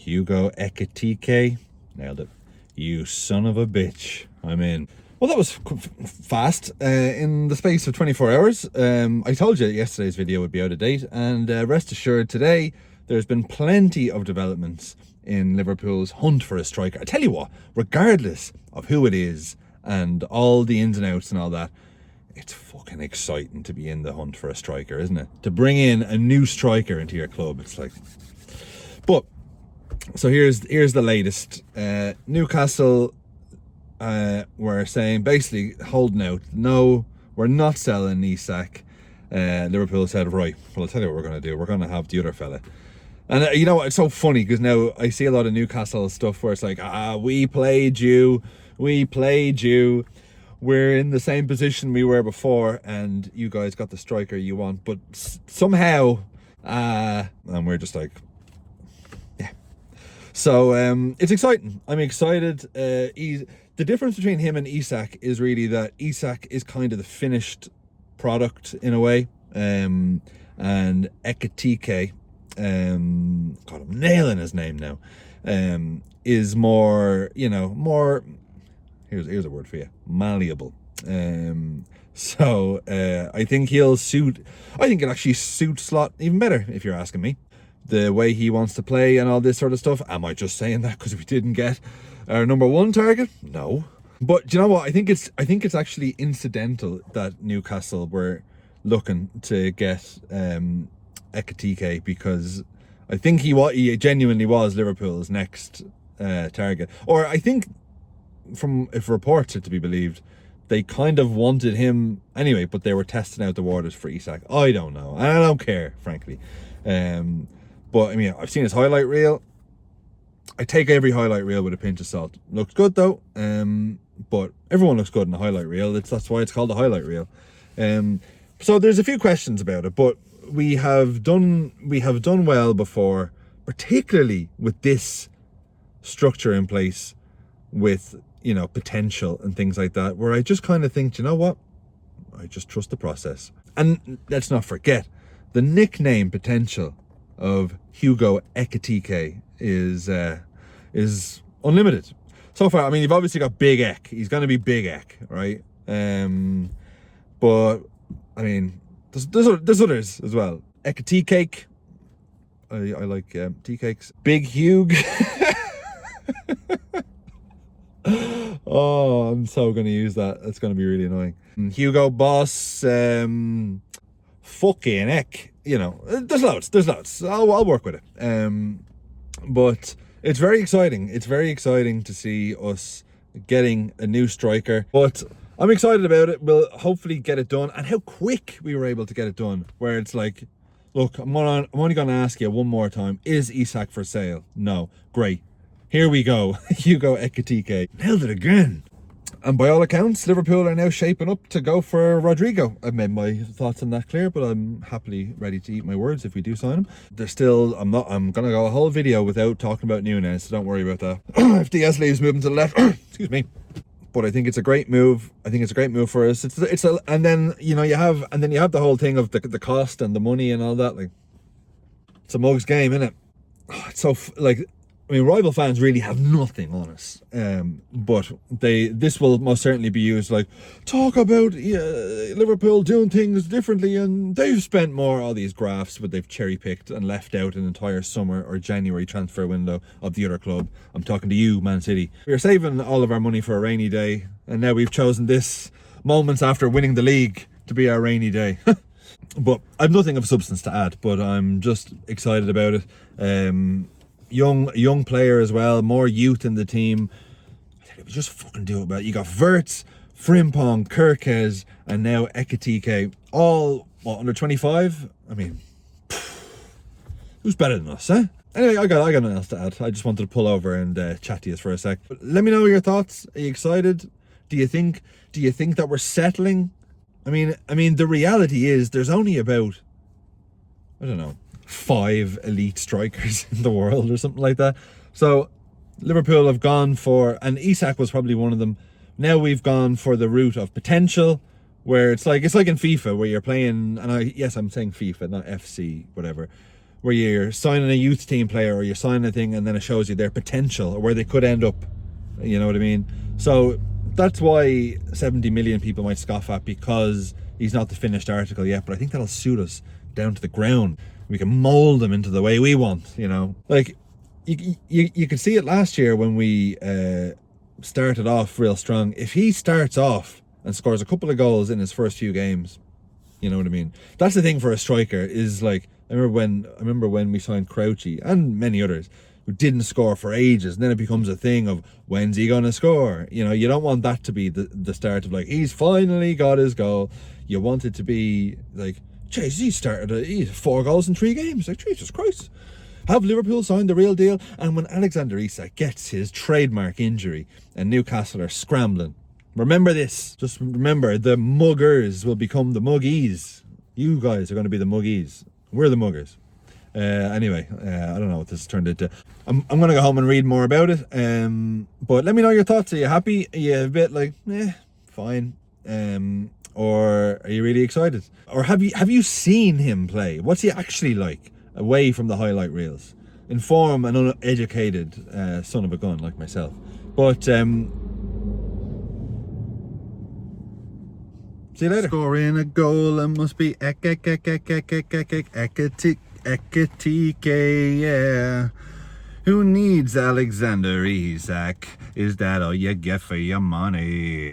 Ekitike. Nailed it. You son of a bitch. I'm in. Well, that was fast. In the space of 24 hours. I told you yesterday's video would be out of date, and rest assured today there's been plenty of developments in Liverpool's hunt for a striker. I tell you what, regardless of who it is and all the ins and outs and all that, it's fucking exciting to be in the hunt for a striker, isn't it? To bring in a new striker into your club, it's like... But, so here's the latest. Newcastle were saying, basically holding out, no, we're not selling Isak. Liverpool said, right, well, I'll tell you what we're going to do. We're going to have the other fella. And you know what, it's so funny, because now I see a lot of Newcastle stuff where it's like, we played you. We're in the same position we were before, and you guys got the striker you want. But somehow, and we're just like, yeah. So it's exciting. I'm excited. The difference between him and Isak is really that Isak is kind of the finished product in a way, and Ekitike, God, I'm nailing his name now, is more, more, here's a word for you, malleable. So I think it actually suits Slot even better, if you're asking me, the way he wants to play and all this sort of stuff. Am I just saying that because we didn't get our number one target? No. But do you know what? I think it's actually incidental that Newcastle were looking to get Ekitike, because I think he genuinely was Liverpool's next target. Or I think, if reports are to be believed, they kind of wanted him anyway, but they were testing out the waters for Isak. I don't know. I don't care, frankly. But I mean, I've seen his highlight reel. I take every highlight reel with a pinch of salt. Looks good though. But everyone looks good in the highlight reel. That's why it's called a highlight reel. So there's a few questions about it, but we have done well before, particularly with this structure in place, with potential and things like that, where I just kind of think, you know what, I just trust the process. And let's not forget, the nickname potential of Hugo Ekitike is unlimited so far. I mean, you've obviously got Big Ek. He's going to be Big Ek, right? But I mean, there's others as well. Ekitike. I like tea cakes. Big Hugh. Oh, I'm so going to use that. It's going to be really annoying. Hugo Boss. Fucking Ek. There's loads. I'll work with it. But it's very exciting. It's very exciting to see us getting a new striker. But I'm excited about it. We'll hopefully get it done. And how quick we were able to get it done. Where it's like, look, I'm only going to ask you one more time. Is Isak for sale? No. Great. Here we go. Hugo Ekitike. Nailed it again. And by all accounts, Liverpool are now shaping up to go for Rodrigo. I've made my thoughts on that clear, but I'm happily ready to eat my words if we do sign him. I'm going to go a whole video without talking about Nunez, so don't worry about that. If Diaz leaves moving to the left, excuse me. But I think it's a great move. I think it's a great move for us. And then you have the whole thing of the cost and the money and all that. Like, it's a mug's game, isn't it? It's so rival fans really have nothing on us, but this will most certainly be used like, talk about Liverpool doing things differently, and they've spent more, all these graphs, but they've cherry picked and left out an entire summer or January transfer window of the other club. I'm talking to you, Man City. We're saving all of our money for a rainy day, and now we've chosen this moments after winning the league to be our rainy day. But I've nothing of substance to add, but I'm just excited about it. Young player as well, more youth in the team. I think we just fucking do it, man. You got Wirtz, Frimpong, Kirkes, and now Ekitike, all under 25. I mean, who's better than us, eh? Anyway, I got nothing else to add. I just wanted to pull over and chat to you for a sec. But let me know your thoughts. Are you excited? Do you think that we're settling? I mean, the reality is there's only about, I don't know, 5 elite strikers in the world or something like that. So Liverpool have gone for, and Isak was probably one of them. Now we've gone for the route of potential, where it's like in FIFA where you're playing, and I'm saying FIFA, not FC, whatever, where you're signing a youth team player or you're signing a thing and then it shows you their potential or where they could end up. You know what I mean? So that's why 70 million people might scoff at, because he's not the finished article yet. But I think that'll suit us down to the ground. We can mold him into the way we want, you know? Like, you could see it last year when we started off real strong. If he starts off and scores a couple of goals in his first few games, you know what I mean? That's the thing for a striker, is like, I remember when we signed Crouchy and many others who didn't score for ages, and then it becomes a thing of, when's he gonna score? You know, you don't want that to be the start of like, he's finally got his goal. You want it to be like, jeez, he's 4 goals in 3 games. Like, Jesus Christ. Have Liverpool signed the real deal? And when Alexander Isak gets his trademark injury and Newcastle are scrambling, remember this. Just remember, the muggers will become the muggies. You guys are going to be the muggies. We're the muggers. Anyway, I don't know what this turned into. I'm going to go home and read more about it. But let me know your thoughts. Are you happy? Are you a bit like, fine? Or are you really excited? Or have you seen him play? What's he actually like away from the highlight reels? Inform an uneducated son of a gun like myself. But see you later. Scoring a goal and must be Ekitike, yeah. Who needs Alexander Isak? Is that all you get for your money?